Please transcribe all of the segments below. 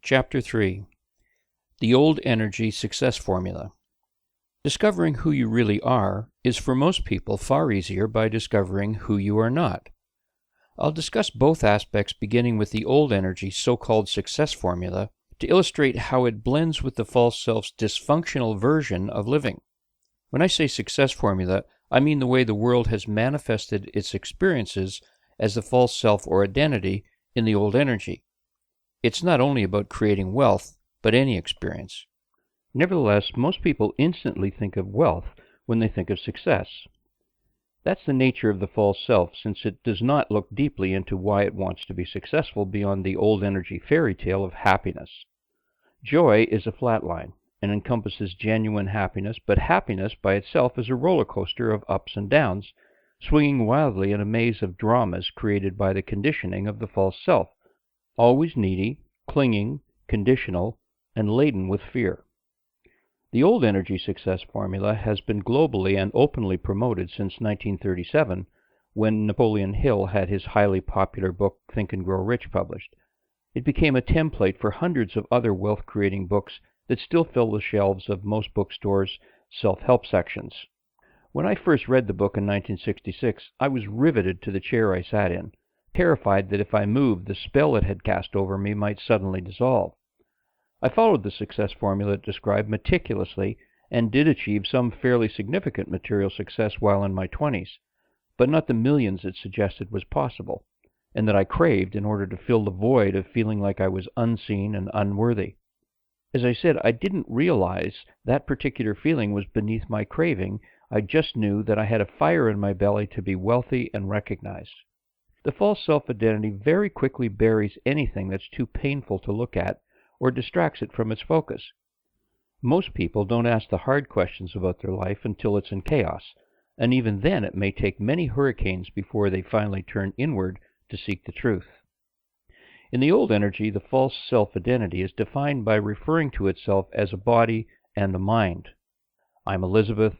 Chapter 3. The Old Energy Success Formula. Discovering who you really are is for most people far easier by discovering who you are not. I'll discuss both aspects beginning with the old energy so-called success formula to illustrate how it blends with the false self's dysfunctional version of living. When I say success formula, I mean the way the world has manifested its experiences as the false self or identity in the old energy. It's not only about creating wealth, but any experience. Nevertheless, most people instantly think of wealth when they think of success. That's the nature of the false self, since it does not look deeply into why it wants to be successful beyond the old energy fairy tale of happiness. Joy is a flat line and encompasses genuine happiness, but happiness by itself is a roller coaster of ups and downs, swinging wildly in a maze of dramas created by the conditioning of the false self, always needy, clinging, conditional, and laden with fear. The old energy success formula has been globally and openly promoted since 1937, when Napoleon Hill had his highly popular book Think and Grow Rich published. It became a template for hundreds of other wealth-creating books that still fill the shelves of most bookstores' self-help sections. When I first read the book in 1966, I was riveted to the chair I sat in, terrified that if I moved, the spell it had cast over me might suddenly dissolve. I followed the success formula it described meticulously and did achieve some fairly significant material success while in my 20s, but not the millions it suggested was possible, and that I craved in order to fill the void of feeling like I was unseen and unworthy. As I said, I didn't realize that particular feeling was beneath my craving. I just knew that I had a fire in my belly to be wealthy and recognized. The false self-identity very quickly buries anything that's too painful to look at or distracts it from its focus. Most people don't ask the hard questions about their life until it's in chaos, and even then it may take many hurricanes before they finally turn inward to seek the truth. In the old energy, the false self-identity is defined by referring to itself as a body and a mind. I'm Elizabeth,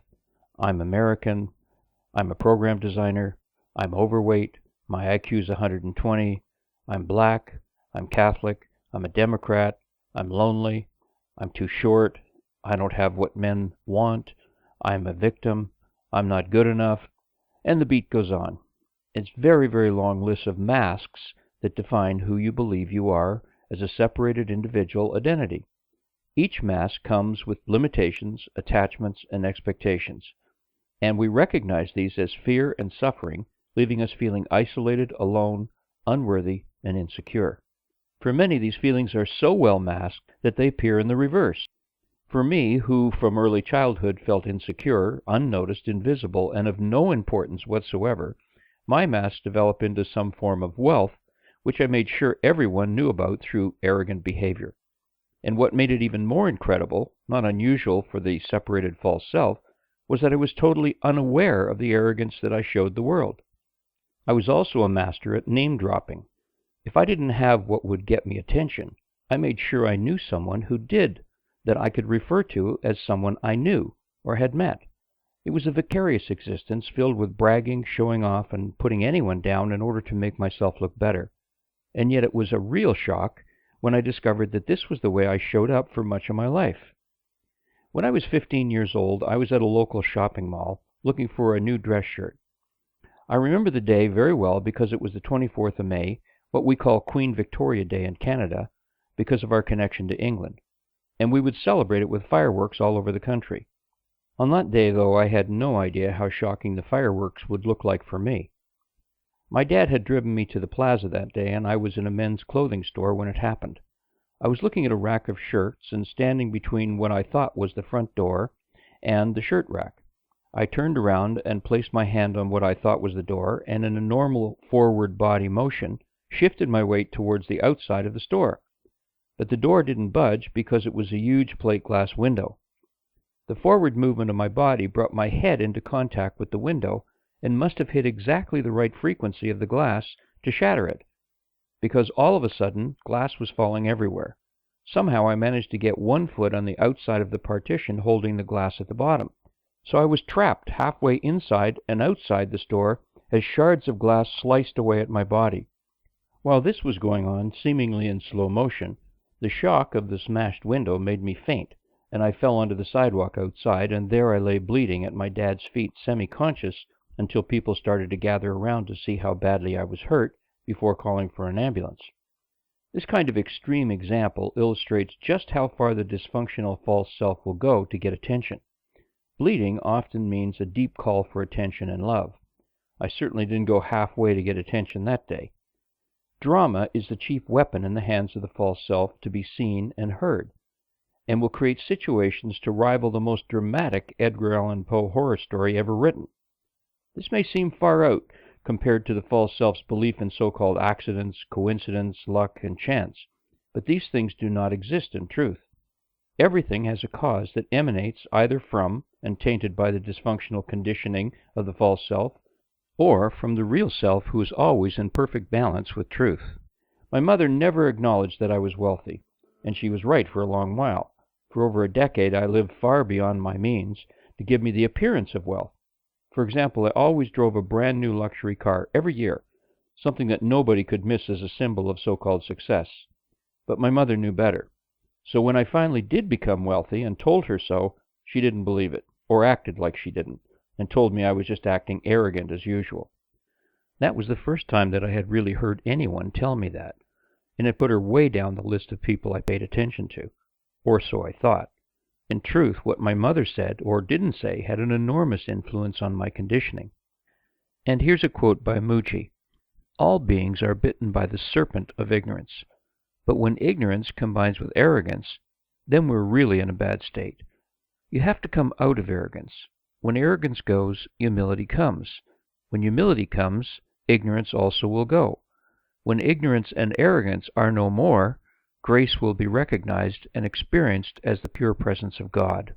I'm American, I'm a program designer, I'm overweight, my IQ is 120, I'm black, I'm Catholic, I'm a Democrat, I'm lonely, I'm too short, I don't have what men want, I'm a victim, I'm not good enough, and the beat goes on. It's very, very long lists of masks that define who you believe you are as a separated individual identity. Each mask comes with limitations, attachments, and expectations, and we recognize these as fear and suffering, leaving us feeling isolated, alone, unworthy, and insecure. For many, these feelings are so well masked that they appear in the reverse. For me, who from early childhood felt insecure, unnoticed, invisible, and of no importance whatsoever, my mask developed into some form of wealth, which I made sure everyone knew about through arrogant behavior. And what made it even more incredible, not unusual for the separated false self, was that I was totally unaware of the arrogance that I showed the world. I was also a master at name-dropping. If I didn't have what would get me attention, I made sure I knew someone who did, that I could refer to as someone I knew or had met. It was a vicarious existence filled with bragging, showing off, and putting anyone down in order to make myself look better. And yet it was a real shock when I discovered that this was the way I showed up for much of my life. When I was 15 years old, I was at a local shopping mall looking for a new dress shirt. I remember the day very well because it was the 24th of May, what we call Queen Victoria Day in Canada, because of our connection to England, and we would celebrate it with fireworks all over the country. On that day, though, I had no idea how shocking the fireworks would look like for me. My dad had driven me to the plaza that day, and I was in a men's clothing store when it happened. I was looking at a rack of shirts and standing between what I thought was the front door and the shirt rack. I turned around and placed my hand on what I thought was the door, and in a normal forward body motion, shifted my weight towards the outside of the store. But the door didn't budge because it was a huge plate glass window. The forward movement of my body brought my head into contact with the window and must have hit exactly the right frequency of the glass to shatter it, because all of a sudden glass was falling everywhere. Somehow I managed to get one foot on the outside of the partition holding the glass at the bottom. So I was trapped halfway inside and outside the store as shards of glass sliced away at my body. While this was going on, seemingly in slow motion, The shock of the smashed window made me faint, and I fell onto the sidewalk outside, and there I lay bleeding at my dad's feet, semi-conscious, until people started to gather around to see how badly I was hurt before calling for an ambulance. This kind of extreme example illustrates just how far the dysfunctional false self will go to get attention. Bleeding often means a deep call for attention and love. I certainly didn't go halfway to get attention that day. Drama is the chief weapon in the hands of the false self to be seen and heard, and will create situations to rival the most dramatic Edgar Allan Poe horror story ever written. This may seem far out compared to the false self's belief in so-called accidents, coincidence, luck, and chance, but these things do not exist in truth. Everything has a cause that emanates either from and tainted by the dysfunctional conditioning of the false self, or from the real self who is always in perfect balance with truth. My mother never acknowledged that I was wealthy, and she was right for a long while. For over a decade I lived far beyond my means to give me the appearance of wealth. For example, I always drove a brand new luxury car every year, something that nobody could miss as a symbol of so-called success. But my mother knew better. So when I finally did become wealthy and told her so, she didn't believe it, or acted like she didn't, and told me I was just acting arrogant as usual. That was the first time that I had really heard anyone tell me that, and it put her way down the list of people I paid attention to, or so I thought. In truth, what my mother said or didn't say had an enormous influence on my conditioning. And here's a quote by Muji. "All beings are bitten by the serpent of ignorance. But when ignorance combines with arrogance, then we're really in a bad state. You have to come out of arrogance. When arrogance goes, humility comes. When humility comes, ignorance also will go. When ignorance and arrogance are no more, grace will be recognized and experienced as the pure presence of God."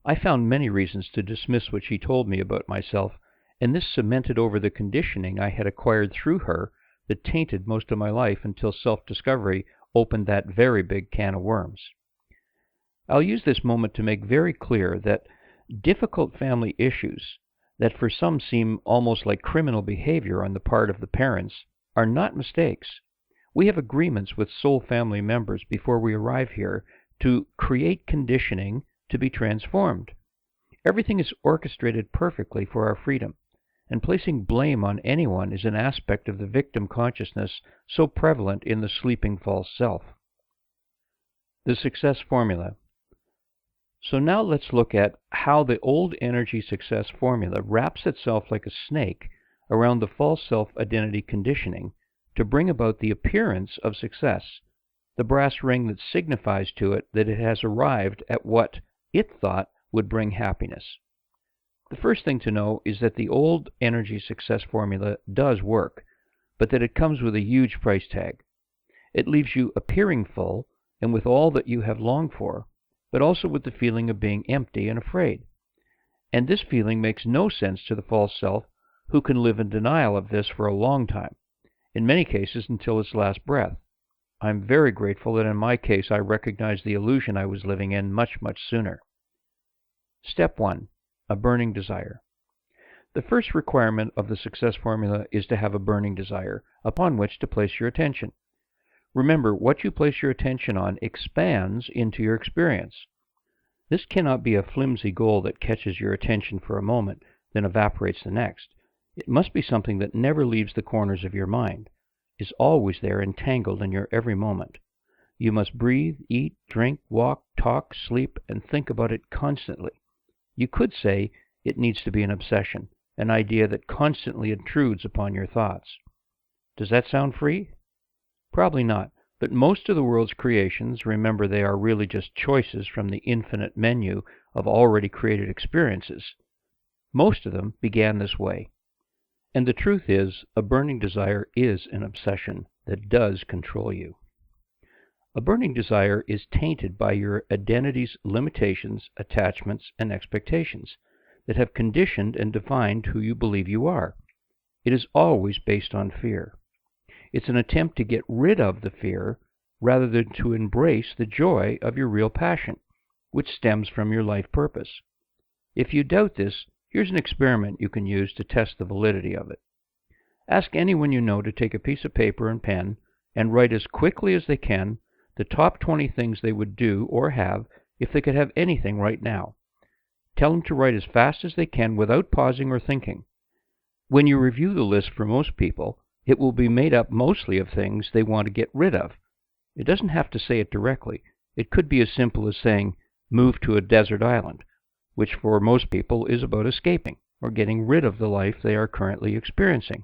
I found many reasons to dismiss what she told me about myself, and this cemented over the conditioning I had acquired through her that tainted most of my life until self-discovery opened that very big can of worms. I'll use this moment to make very clear that difficult family issues that for some seem almost like criminal behavior on the part of the parents are not mistakes. We have agreements with soul family members before we arrive here to create conditioning to be transformed. Everything is orchestrated perfectly for our freedom, and placing blame on anyone is an aspect of the victim consciousness so prevalent in the sleeping false self. The success formula. So now let's look at how the old energy success formula wraps itself like a snake around the false self-identity conditioning to bring about the appearance of success, the brass ring that signifies to it that it has arrived at what it thought would bring happiness. The first thing to know is that the old energy success formula does work, but that it comes with a huge price tag. It leaves you appearing full and with all that you have longed for, but also with the feeling of being empty and afraid. And this feeling makes no sense to the false self, who can live in denial of this for a long time, in many cases until its last breath. I'm very grateful that in my case I recognized the illusion I was living in much, much sooner. Step 1. A burning desire. The first requirement of the success formula is to have a burning desire upon which to place your attention. Remember, what you place your attention on expands into your experience. This cannot be a flimsy goal that catches your attention for a moment, then evaporates the next. It must be something that never leaves the corners of your mind, is always there entangled in your every moment. You must breathe, eat, drink, walk, talk, sleep, and think about it constantly. You could say it needs to be an obsession, an idea that constantly intrudes upon your thoughts. Does that sound free? Probably not, but most of the world's creations, remember, they are really just choices from the infinite menu of already created experiences. Most of them began this way. And the truth is, a burning desire is an obsession that does control you. A burning desire is tainted by your identity's limitations, attachments, and expectations that have conditioned and defined who you believe you are. It is always based on fear. It's an attempt to get rid of the fear rather than to embrace the joy of your real passion, which stems from your life purpose. If you doubt this, here's an experiment you can use to test the validity of it. Ask anyone you know to take a piece of paper and pen and write as quickly as they can the top 20 things they would do or have if they could have anything right now. Tell them to write as fast as they can without pausing or thinking. When you review the list for most people, it will be made up mostly of things they want to get rid of. It doesn't have to say it directly. It could be as simple as saying, move to a desert island, which for most people is about escaping or getting rid of the life they are currently experiencing.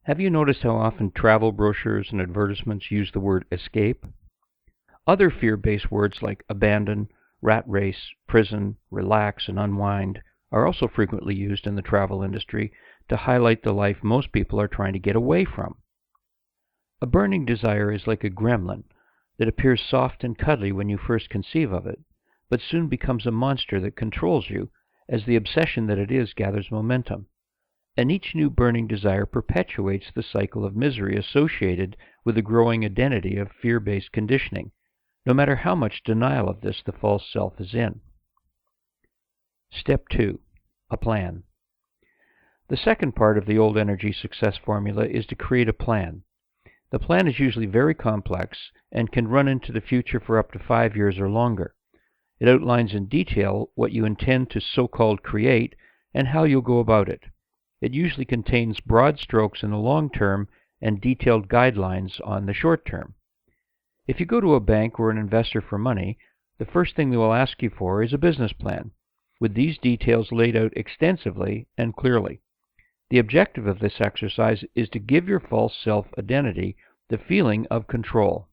Have you noticed how often travel brochures and advertisements use the word escape? Other fear-based words like abandon, rat race, prison, relax, and unwind are also frequently used in the travel industry to highlight the life most people are trying to get away from. A burning desire is like a gremlin that appears soft and cuddly when you first conceive of it, but soon becomes a monster that controls you as the obsession that it is gathers momentum. And each new burning desire perpetuates the cycle of misery associated with the growing identity of fear-based conditioning, no matter how much denial of this the false self is in. Step 2. A plan. The second part of the old energy success formula is to create a plan. The plan is usually very complex and can run into the future for up to 5 years or longer. It outlines in detail what you intend to so-called create and how you'll go about it. It usually contains broad strokes in the long term and detailed guidelines on the short term. If you go to a bank or an investor for money, the first thing they will ask you for is a business plan, with these details laid out extensively and clearly. The objective of this exercise is to give your false self-identity the feeling of control.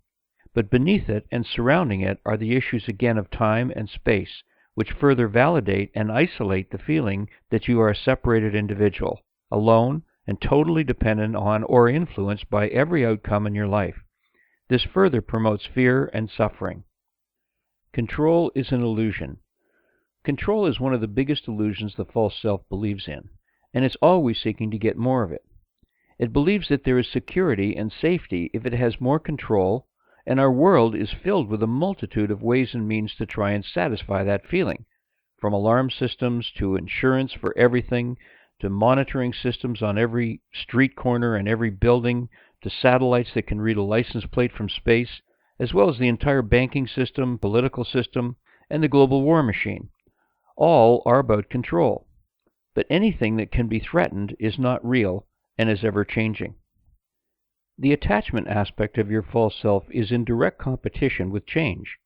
But beneath it and surrounding it are the issues again of time and space, which further validate and isolate the feeling that you are a separated individual, alone and totally dependent on or influenced by every outcome in your life. This further promotes fear and suffering. Control is an illusion. Control is one of the biggest illusions the false self believes in, and it's always seeking to get more of it. It believes that there is security and safety if it has more control, and our world is filled with a multitude of ways and means to try and satisfy that feeling, from alarm systems to insurance for everything, to monitoring systems on every street corner and every building, to satellites that can read a license plate from space, as well as the entire banking system, political system, and the global war machine. All are about control. But anything that can be threatened is not real and is ever changing. The attachment aspect of your false self is in direct competition with change,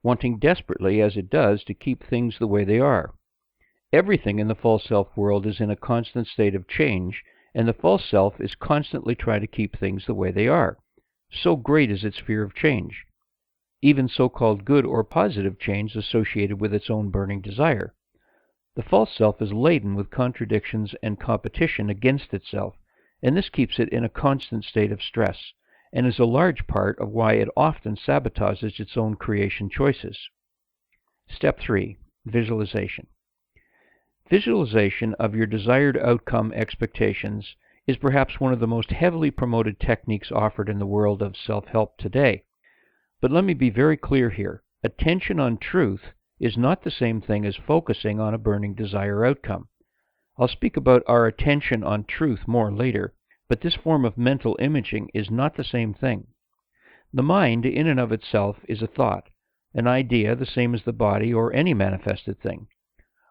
wanting desperately as it does to keep things the way they are. Everything in the false self world is in a constant state of change, and the false self is constantly trying to keep things the way they are. So great is its fear of change, even so-called good or positive change associated with its own burning desire. The false self is laden with contradictions and competition against itself, and this keeps it in a constant state of stress, and is a large part of why it often sabotages its own creation choices. Step 3. Visualization. Visualization of your desired outcome expectations is perhaps one of the most heavily promoted techniques offered in the world of self-help today. But let me be very clear here. Attention on truth is not the same thing as focusing on a burning desire outcome. I'll speak about our attention on truth more later, but this form of mental imaging is not the same thing. The mind, in and of itself, is a thought, an idea the same as the body or any manifested thing.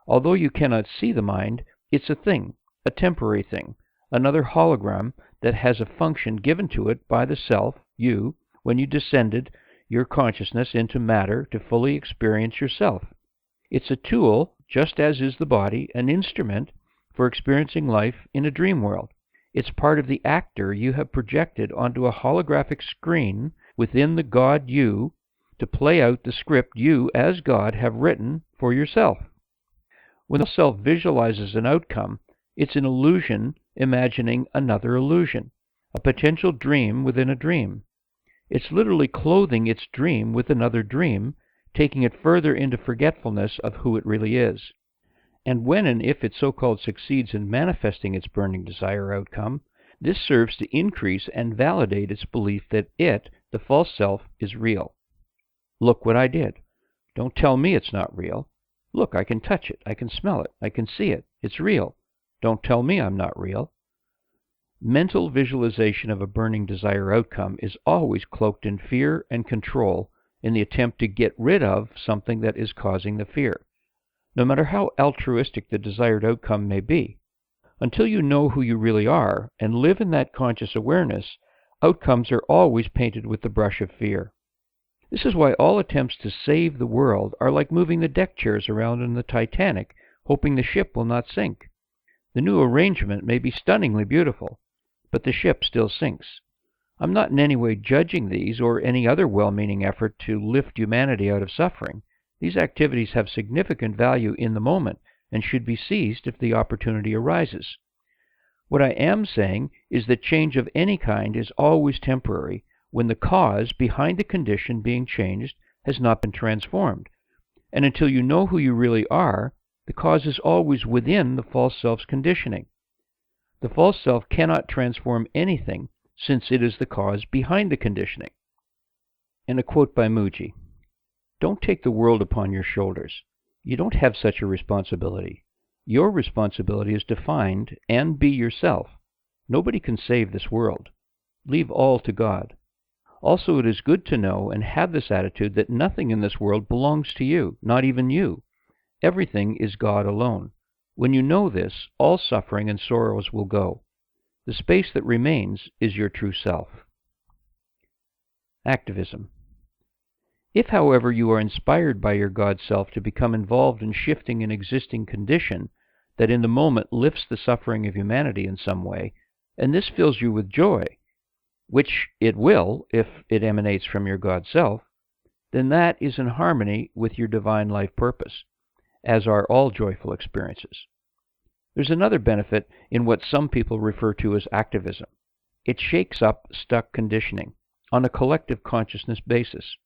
Although you cannot see the mind, it's a thing, a temporary thing, another hologram that has a function given to it by the self, you, when you descended your consciousness into matter to fully experience yourself. It's a tool, just as is the body, an instrument for experiencing life in a dream world. It's part of the actor you have projected onto a holographic screen within the God you to play out the script you, as God, have written for yourself. When the self visualizes an outcome, it's an illusion imagining another illusion, a potential dream within a dream. It's literally clothing its dream with another dream, taking it further into forgetfulness of who it really is. And when and if it so-called succeeds in manifesting its burning desire outcome, this serves to increase and validate its belief that it, the false self, is real. Look what I did. Don't tell me it's not real. Look, I can touch it, I can smell it, I can see it. It's real. Don't tell me I'm not real. Mental visualization of a burning desire outcome is always cloaked in fear and control in the attempt to get rid of something that is causing the fear, no matter how altruistic the desired outcome may be. Until you know who you really are and live in that conscious awareness, outcomes are always painted with the brush of fear. This is why all attempts to save the world are like moving the deck chairs around in the Titanic, hoping the ship will not sink. The new arrangement may be stunningly beautiful, but the ship still sinks. I'm not in any way judging these or any other well-meaning effort to lift humanity out of suffering. These activities have significant value in the moment and should be seized if the opportunity arises. What I am saying is that change of any kind is always temporary when the cause behind the condition being changed has not been transformed. And until you know who you really are, the cause is always within the false self's conditioning. The false self cannot transform anything since it is the cause behind the conditioning. And a quote by Muji: "Don't take the world upon your shoulders. You don't have such a responsibility. Your responsibility is to find and be yourself. Nobody can save this world. Leave all to God. Also, it is good to know and have this attitude that nothing in this world belongs to you, not even you. Everything is God alone. When you know this, all suffering and sorrows will go. The space that remains is your true self." Activism. If, however, you are inspired by your God self to become involved in shifting an existing condition that in the moment lifts the suffering of humanity in some way, and this fills you with joy, which it will if it emanates from your God self, then that is in harmony with your divine life purpose, as are all joyful experiences. There's another benefit in what some people refer to as activism. It shakes up stuck conditioning on a collective consciousness basis.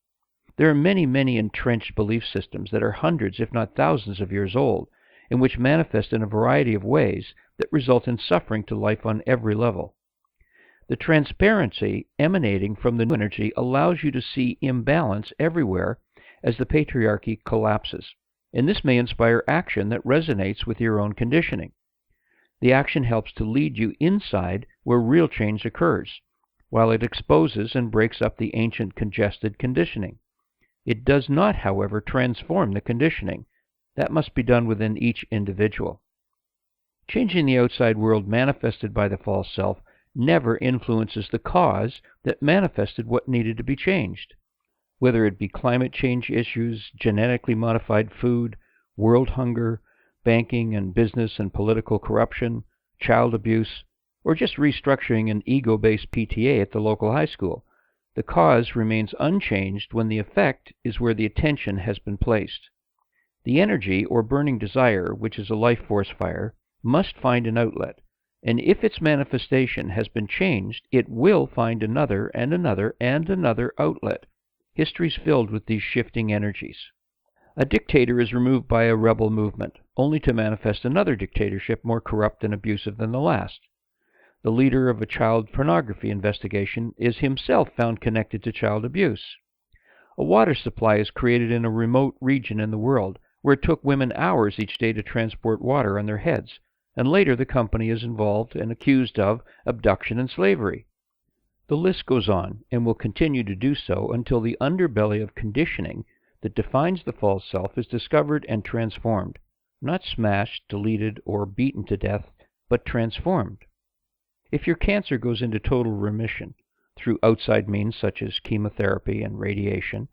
There are many, many entrenched belief systems that are hundreds, if not thousands of years old, and which manifest in a variety of ways that result in suffering to life on every level. The transparency emanating from the new energy allows you to see imbalance everywhere as the patriarchy collapses, and this may inspire action that resonates with your own conditioning. The action helps to lead you inside where real change occurs, while it exposes and breaks up the ancient congested conditioning. It does not, however, transform the conditioning. That must be done within each individual. Changing the outside world manifested by the false self never influences the cause that manifested what needed to be changed. Whether it be climate change issues, genetically modified food, world hunger, banking and business and political corruption, child abuse, or just restructuring an ego-based PTA at the local high school, the cause remains unchanged when the effect is where the attention has been placed. The energy or burning desire, which is a life force fire, must find an outlet, and if its manifestation has been changed, it will find another and another and another outlet. History's filled with these shifting energies. A dictator is removed by a rebel movement, only to manifest another dictatorship more corrupt and abusive than the last. The leader of a child pornography investigation is himself found connected to child abuse. A water supply is created in a remote region in the world where it took women hours each day to transport water on their heads, and later the company is involved and accused of abduction and slavery. The list goes on and will continue to do so until the underbelly of conditioning that defines the false self is discovered and transformed, not smashed, deleted, or beaten to death, but transformed. If your cancer goes into total remission through outside means such as chemotherapy and radiation,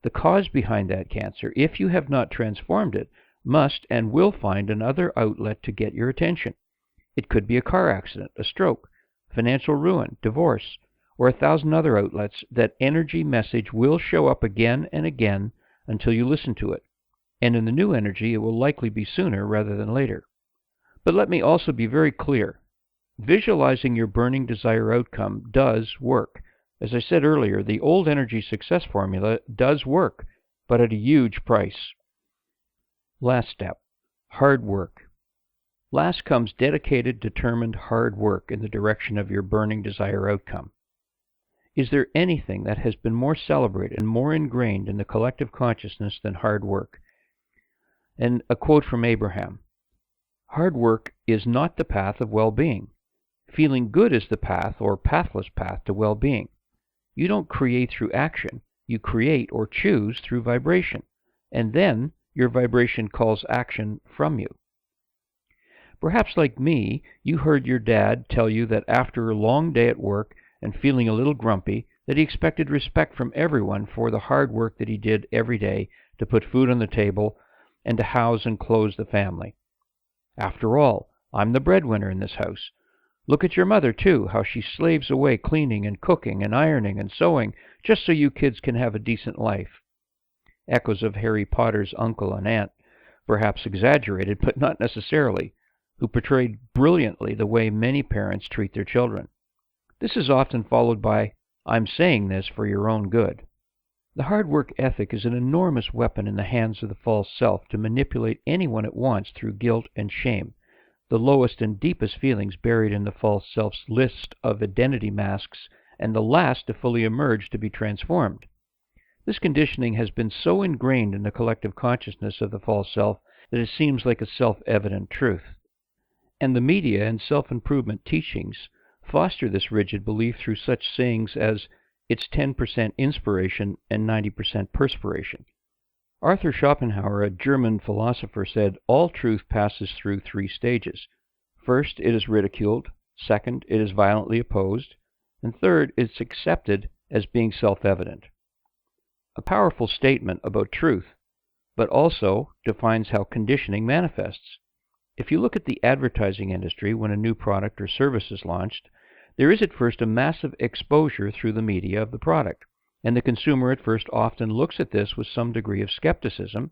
the cause behind that cancer, if you have not transformed it, must and will find another outlet to get your attention. It could be a car accident, a stroke, financial ruin, divorce, or 1,000 other outlets. That energy message will show up again and again until you listen to it. And in the new energy, it will likely be sooner rather than later. But let me also be very clear. Visualizing your burning desire outcome does work. As I said earlier, the old energy success formula does work, but at a huge price. Last step, hard work. Last comes dedicated, determined hard work in the direction of your burning desire outcome. Is there anything that has been more celebrated and more ingrained in the collective consciousness than hard work? And a quote from Abraham: "Hard work is not the path of well-being. Feeling good is the path or pathless path to well-being. You don't create through action. you create or choose through vibration, and then your vibration calls action from you. Perhaps like me, you heard your dad tell you that after a long day at work and feeling a little grumpy, that he expected respect from everyone for the hard work that he did every day to put food on the table and to house and clothe the family. After all, I'm the breadwinner in this house. Look at your mother, too, how she slaves away cleaning and cooking and ironing and sewing just so you kids can have a decent life. Echoes of Harry Potter's uncle and aunt, perhaps exaggerated, but not necessarily, who portrayed brilliantly the way many parents treat their children. This is often followed by, "I'm saying this for your own good." The hard work ethic is an enormous weapon in the hands of the false self to manipulate anyone it wants through guilt and shame, the lowest and deepest feelings buried in the false self's list of identity masks and the last to fully emerge to be transformed. This conditioning has been so ingrained in the collective consciousness of the false self that it seems like a self-evident truth. And the media and self-improvement teachings foster this rigid belief through such sayings as, "It's 10% inspiration and 90% perspiration." Arthur Schopenhauer, a German philosopher, said, "All truth passes through 3 stages. First, it is ridiculed. Second, it is violently opposed. And third, it's accepted as being self-evident." A powerful statement about truth, but also defines how conditioning manifests. If you look at the advertising industry when a new product or service is launched, there is at first a massive exposure through the media of the product, and the consumer at first often looks at this with some degree of skepticism,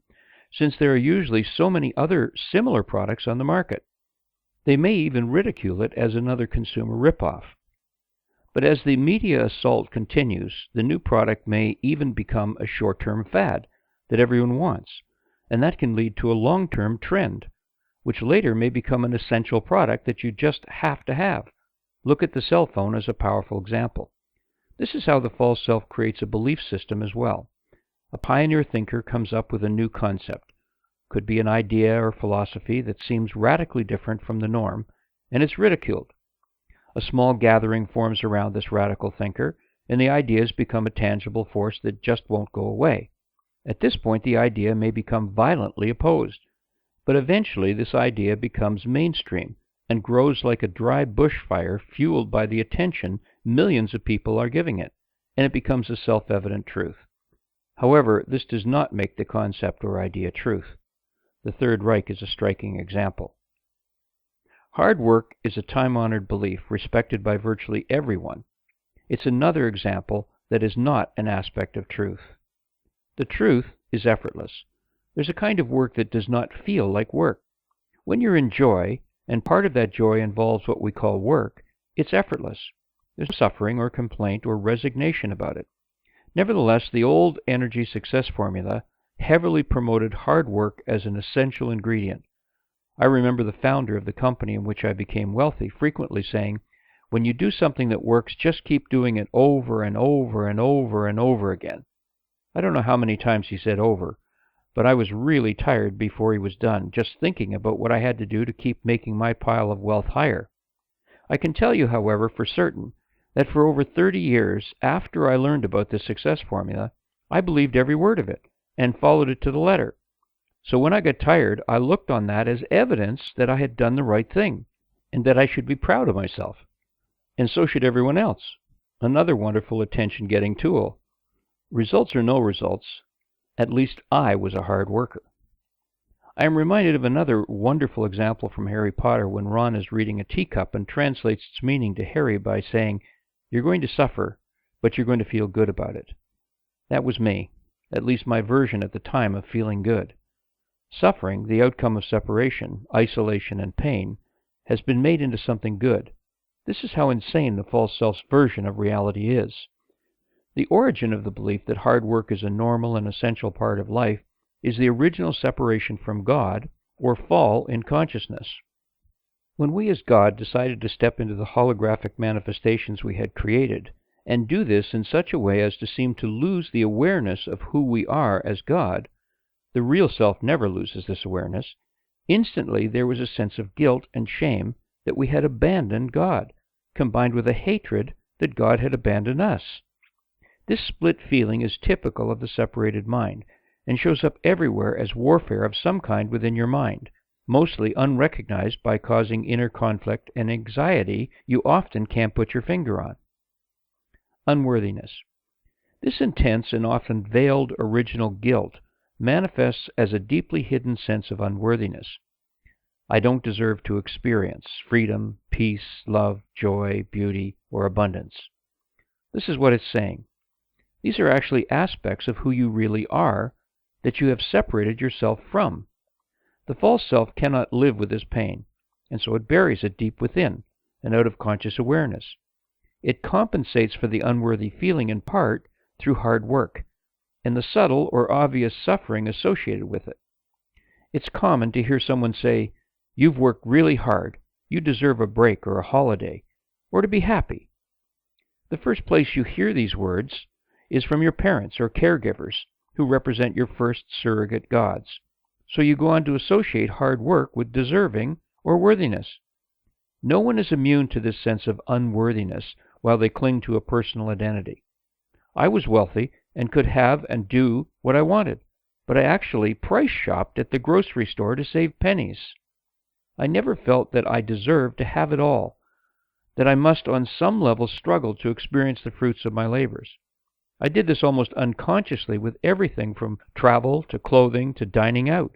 since there are usually so many other similar products on the market. They may even ridicule it as another consumer ripoff. But as the media assault continues, the new product may even become a short-term fad that everyone wants, and that can lead to a long-term trend, which later may become an essential product that you just have to have. Look at the cell phone as a powerful example. This is how the false self creates a belief system as well. A pioneer thinker comes up with a new concept. Could be an idea or philosophy that seems radically different from the norm, and it's ridiculed. A small gathering forms around this radical thinker, and the ideas become a tangible force that just won't go away. At this point, the idea may become violently opposed. But eventually this idea becomes mainstream and grows like a dry bushfire fueled by the attention millions of people are giving it, and it becomes a self-evident truth. However, this does not make the concept or idea truth. The Third Reich is a striking example. Hard work is a time-honored belief respected by virtually everyone. It's another example that is not an aspect of truth. The truth is effortless. There's a kind of work that does not feel like work. When you're in joy, and part of that joy involves what we call work, it's effortless. There's no suffering or complaint or resignation about it. Nevertheless, the old energy success formula heavily promoted hard work as an essential ingredient. I remember the founder of the company in which I became wealthy frequently saying, "When you do something that works, just keep doing it over and over and over and over again." I don't know how many times he said over, but I was really tired before he was done, just thinking about what I had to do to keep making my pile of wealth higher. I can tell you, however, for certain, that for over 30 years after I learned about this success formula, I believed every word of it and followed it to the letter. So when I got tired, I looked on that as evidence that I had done the right thing, and that I should be proud of myself. And so should everyone else. Another wonderful attention-getting tool. Results or no results, at least I was a hard worker. I am reminded of another wonderful example from Harry Potter when Ron is reading a teacup and translates its meaning to Harry by saying, "You're going to suffer, but you're going to feel good about it." That was me, at least my version at the time of feeling good. Suffering, the outcome of separation, isolation, and pain, has been made into something good. This is how insane the false self's version of reality is. The origin of the belief that hard work is a normal and essential part of life is the original separation from God, or fall in consciousness. When we as God decided to step into the holographic manifestations we had created, and do this in such a way as to seem to lose the awareness of who we are as God, the real self never loses this awareness, instantly there was a sense of guilt and shame that we had abandoned God, combined with a hatred that God had abandoned us. This split feeling is typical of the separated mind and shows up everywhere as warfare of some kind within your mind, mostly unrecognized by causing inner conflict and anxiety you often can't put your finger on. Unworthiness. This intense and often veiled original guilt manifests as a deeply hidden sense of unworthiness. I don't deserve to experience freedom, peace, love, joy, beauty, or abundance. This is what it's saying. These are actually aspects of who you really are that you have separated yourself from. The false self cannot live with this pain, and so it buries it deep within and out of conscious awareness. It compensates for the unworthy feeling in part through hard work and the subtle or obvious suffering associated with it. It's common to hear someone say, "You've worked really hard. You deserve a break or a holiday, or to be happy." The first place you hear these words is from your parents or caregivers who represent your first surrogate gods. So you go on to associate hard work with deserving or worthiness. No one is immune to this sense of unworthiness while they cling to a personal identity. I was wealthy and could have and do what I wanted, but I actually price shopped at the grocery store to save pennies. I never felt that I deserved to have it all, that I must on some level struggle to experience the fruits of my labors. I did this almost unconsciously with everything from travel to clothing to dining out.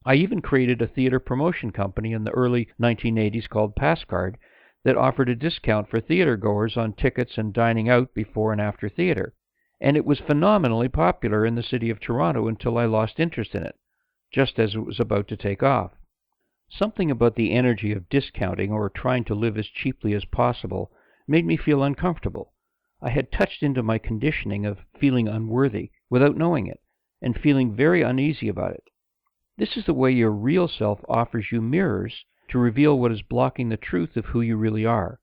I even created a theater promotion company in the early 1980s called Passcard that offered a discount for theater goers on tickets and dining out before and after theater. And it was phenomenally popular in the city of Toronto until I lost interest in it, just as it was about to take off. Something about the energy of discounting or trying to live as cheaply as possible made me feel uncomfortable. I had touched into my conditioning of feeling unworthy without knowing it, and feeling very uneasy about it. This is the way your real self offers you mirrors to reveal what is blocking the truth of who you really are.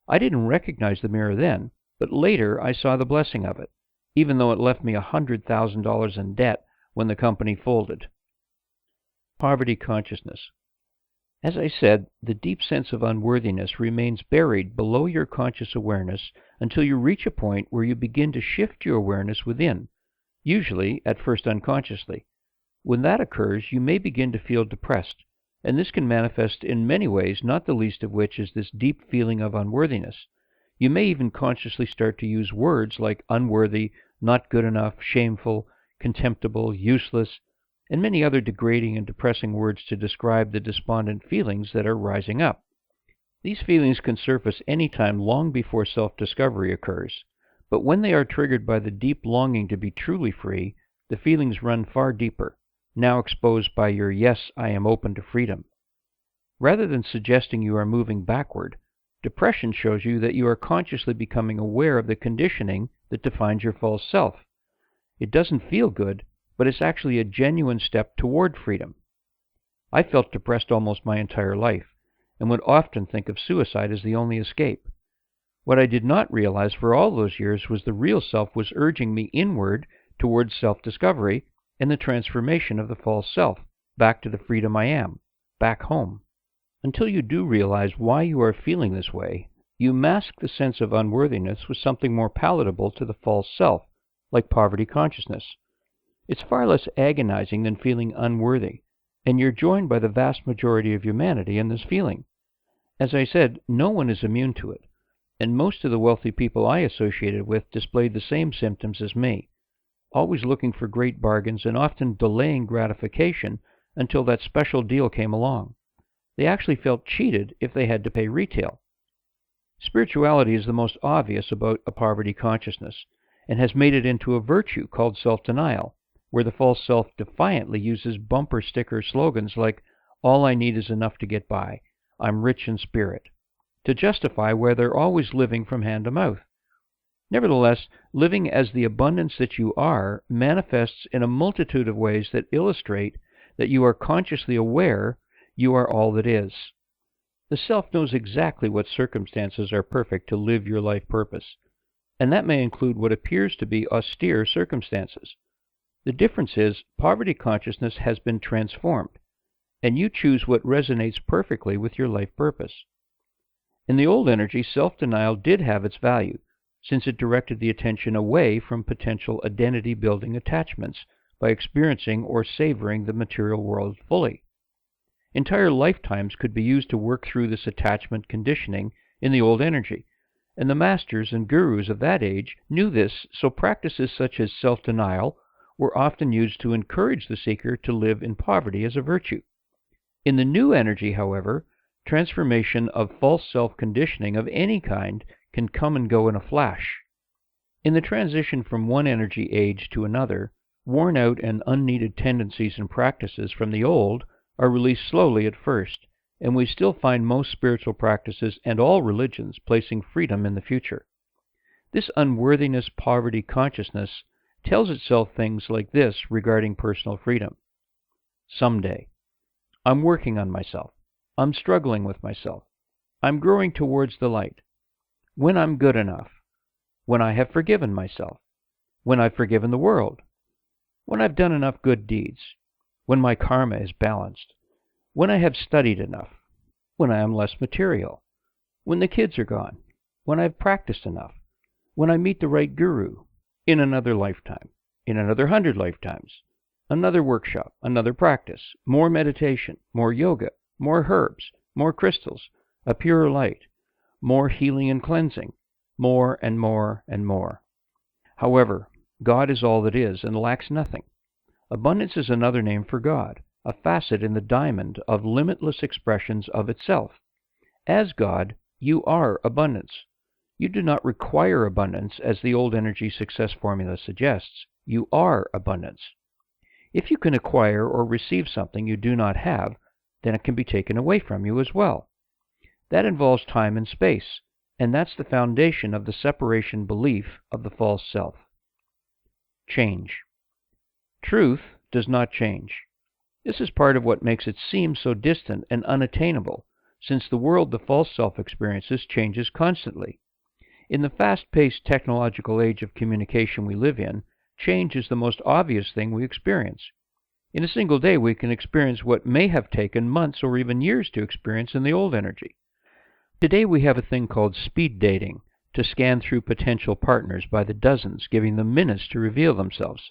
I didn't recognize the mirror then, but later I saw the blessing of it, even though it left me $100,000 in debt when the company folded. Poverty consciousness. As I said, the deep sense of unworthiness remains buried below your conscious awareness until you reach a point where you begin to shift your awareness within, usually at first unconsciously. When that occurs, you may begin to feel depressed, and this can manifest in many ways, not the least of which is this deep feeling of unworthiness. You may even consciously start to use words like unworthy, not good enough, shameful, contemptible, useless, and many other degrading and depressing words to describe the despondent feelings that are rising up. These feelings can surface any time long before self-discovery occurs, but when they are triggered by the deep longing to be truly free, the feelings run far deeper, now exposed by your "yes, I am open to freedom." Rather than suggesting you are moving backward, depression shows you that you are consciously becoming aware of the conditioning that defines your false self. It doesn't feel good, but it's actually a genuine step toward freedom. I felt depressed almost my entire life, and would often think of suicide as the only escape. What I did not realize for all those years was the real self was urging me inward towards self-discovery and the transformation of the false self, back to the freedom I am, back home. Until you do realize why you are feeling this way, you mask the sense of unworthiness with something more palatable to the false self, like poverty consciousness. It's far less agonizing than feeling unworthy, and you're joined by the vast majority of humanity in this feeling. As I said, no one is immune to it, and most of the wealthy people I associated with displayed the same symptoms as me, always looking for great bargains and often delaying gratification until that special deal came along. They actually felt cheated if they had to pay retail. Spirituality is the most obvious about a poverty consciousness, and has made it into a virtue called self-denial, where the false self defiantly uses bumper sticker slogans like, "All I need is enough to get by," "I'm rich in spirit," to justify why they're always living from hand to mouth. Nevertheless, living as the abundance that you are manifests in a multitude of ways that illustrate that you are consciously aware you are all that is. The self knows exactly what circumstances are perfect to live your life purpose, and that may include what appears to be austere circumstances. The difference is, poverty consciousness has been transformed, and you choose what resonates perfectly with your life purpose. In the old energy, self-denial did have its value, since it directed the attention away from potential identity-building attachments by experiencing or savoring the material world fully. Entire lifetimes could be used to work through this attachment conditioning in the old energy, and the masters and gurus of that age knew this, so practices such as self-denial were often used to encourage the seeker to live in poverty as a virtue. In the new energy, however, transformation of false self-conditioning of any kind can come and go in a flash. In the transition from one energy age to another, worn out and unneeded tendencies and practices from the old are released slowly at first, and we still find most spiritual practices and all religions placing freedom in the future. This unworthiness poverty consciousness tells itself things like this regarding personal freedom. Someday. I'm working on myself. I'm struggling with myself. I'm growing towards the light. When I'm good enough. When I have forgiven myself. When I've forgiven the world. When I've done enough good deeds. When my karma is balanced. When I have studied enough. When I am less material. When the kids are gone. When I've practiced enough. When I meet the right guru. In another lifetime. In another 100 lifetimes. Another workshop. Another practice. More meditation. More yoga. More herbs. More crystals. A purer light. More healing and cleansing. More and more and more. However, God is all that is and lacks nothing. Abundance is another name for God, a facet in the diamond of limitless expressions of itself. As God, you are abundance. You do not require abundance, as the old energy success formula suggests. You are abundance. If you can acquire or receive something you do not have, then it can be taken away from you as well. That involves time and space, and that's the foundation of the separation belief of the false self. Change. Truth does not change. This is part of what makes it seem so distant and unattainable, since the world the false self experiences changes constantly. In the fast-paced technological age of communication we live in, change is the most obvious thing we experience. In a single day, we can experience what may have taken months or even years to experience in the old energy. Today we have a thing called speed dating, to scan through potential partners by the dozens, giving them minutes to reveal themselves,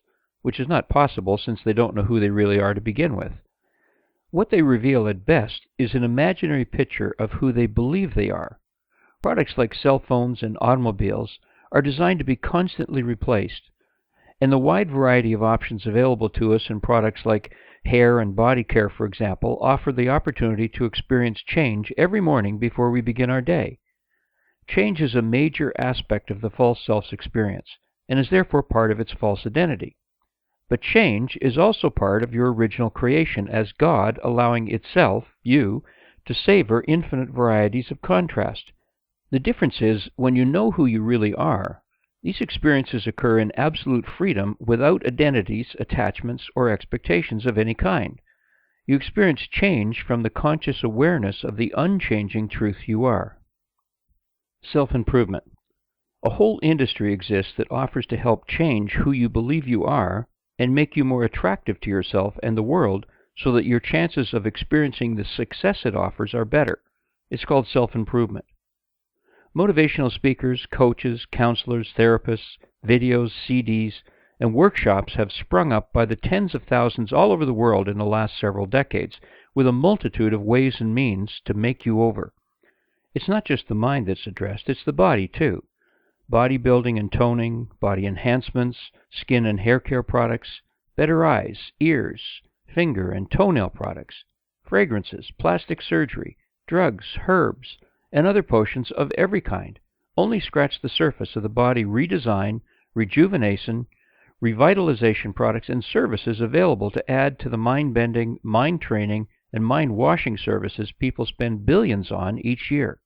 which is not possible since they don't know who they really are to begin with. What they reveal at best is an imaginary picture of who they believe they are. Products like cell phones and automobiles are designed to be constantly replaced, and the wide variety of options available to us in products like hair and body care, for example, offer the opportunity to experience change every morning before we begin our day. Change is a major aspect of the false self's experience, and is therefore part of its false identity. But change is also part of your original creation as God allowing itself, you, to savor infinite varieties of contrast. The difference is, when you know who you really are, these experiences occur in absolute freedom without identities, attachments, or expectations of any kind. You experience change from the conscious awareness of the unchanging truth you are. Self-improvement. A whole industry exists that offers to help change who you believe you are and make you more attractive to yourself and the world so that your chances of experiencing the success it offers are better. It's called self-improvement. Motivational speakers, coaches, counselors, therapists, videos, CDs, and workshops have sprung up by the tens of thousands all over the world in the last several decades, with a multitude of ways and means to make you over. It's not just the mind that's addressed, it's the body too. Bodybuilding and toning, body enhancements, skin and hair care products, better eyes, ears, finger and toenail products, fragrances, plastic surgery, drugs, herbs, and other potions of every kind only scratch the surface of the body redesign, rejuvenation, revitalization products and services available to add to the mind-bending, mind-training, and mind-washing services people spend billions on each year.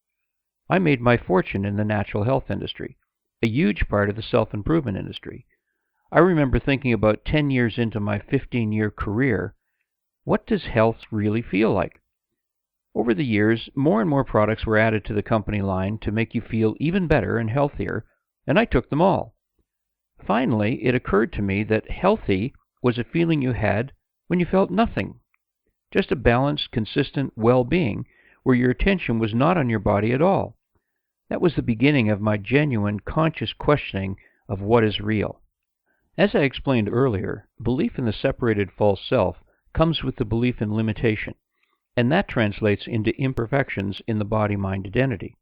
I made my fortune in the natural health industry, a huge part of the self-improvement industry. I remember thinking about 10 years into my 15-year career, what does health really feel like? Over the years, more and more products were added to the company line to make you feel even better and healthier, and I took them all. Finally, it occurred to me that healthy was a feeling you had when you felt nothing. Just a balanced, consistent well-being where your attention was not on your body at all. That was the beginning of my genuine, conscious questioning of what is real. As I explained earlier, belief in the separated false self comes with the belief in limitation, and that translates into imperfections in the body-mind identity.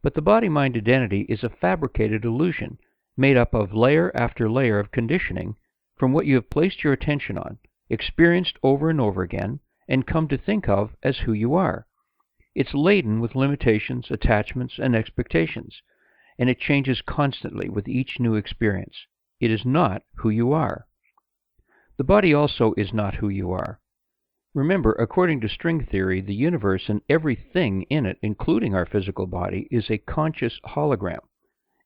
But the body-mind identity is a fabricated illusion made up of layer after layer of conditioning from what you have placed your attention on, experienced over and over again, and come to think of as who you are. It's laden with limitations, attachments, and expectations, and it changes constantly with each new experience. It is not who you are. The body also is not who you are. Remember, according to string theory, the universe and everything in it, including our physical body, is a conscious hologram.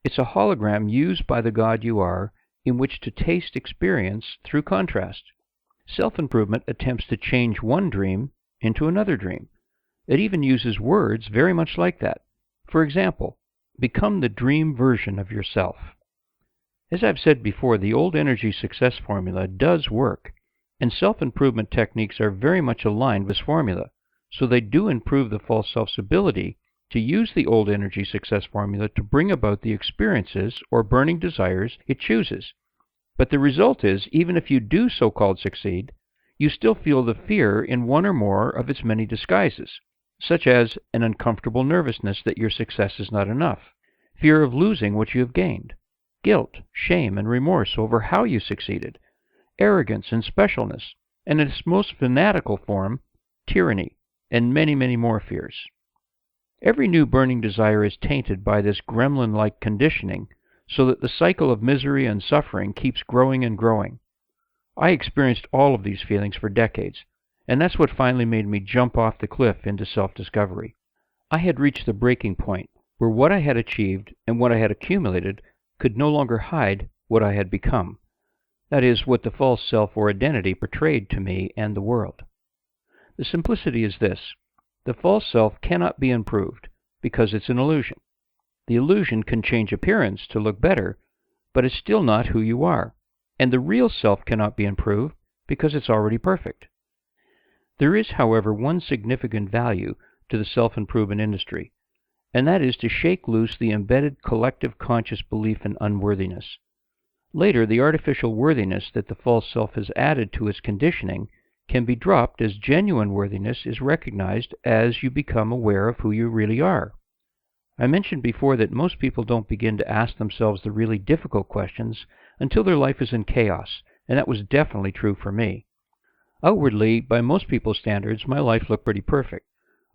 It's a hologram used by the God you are in which to taste experience through contrast. Self-improvement attempts to change one dream into another dream. It even uses words very much like that. For example, become the dream version of yourself. As I've said before, the old energy success formula does work, and self-improvement techniques are very much aligned with this formula, so they do improve the false self's ability to use the old energy success formula to bring about the experiences or burning desires it chooses. But the result is, even if you do so-called succeed, you still feel the fear in one or more of its many disguises, such as an uncomfortable nervousness that your success is not enough, fear of losing what you have gained, guilt, shame, and remorse over how you succeeded, arrogance and specialness, and in its most fanatical form, tyranny, and many, many more fears. Every new burning desire is tainted by this gremlin-like conditioning, so that the cycle of misery and suffering keeps growing and growing. I experienced all of these feelings for decades, and that's what finally made me jump off the cliff into self-discovery. I had reached the breaking point where what I had achieved and what I had accumulated could no longer hide what I had become. That is, what the false self or identity portrayed to me and the world. The simplicity is this: the false self cannot be improved because it's an illusion. The illusion can change appearance to look better, but it's still not who you are. And the real self cannot be improved because it's already perfect. There is, however, one significant value to the self-improvement industry, and that is to shake loose the embedded collective conscious belief in unworthiness. Later, the artificial worthiness that the false self has added to its conditioning can be dropped as genuine worthiness is recognized as you become aware of who you really are. I mentioned before that most people don't begin to ask themselves the really difficult questions until their life is in chaos, and that was definitely true for me. Outwardly, by most people's standards, my life looked pretty perfect.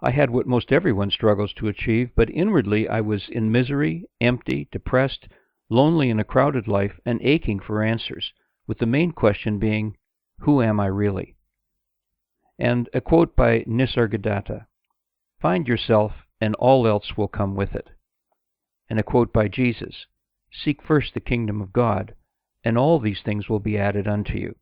I had what most everyone struggles to achieve, but inwardly I was in misery, empty, depressed, lonely in a crowded life, and aching for answers, with the main question being, who am I really? And a quote by Nisargadatta, "Find yourself, and all else will come with it." And a quote by Jesus, "Seek first the kingdom of God, and all these things will be added unto you."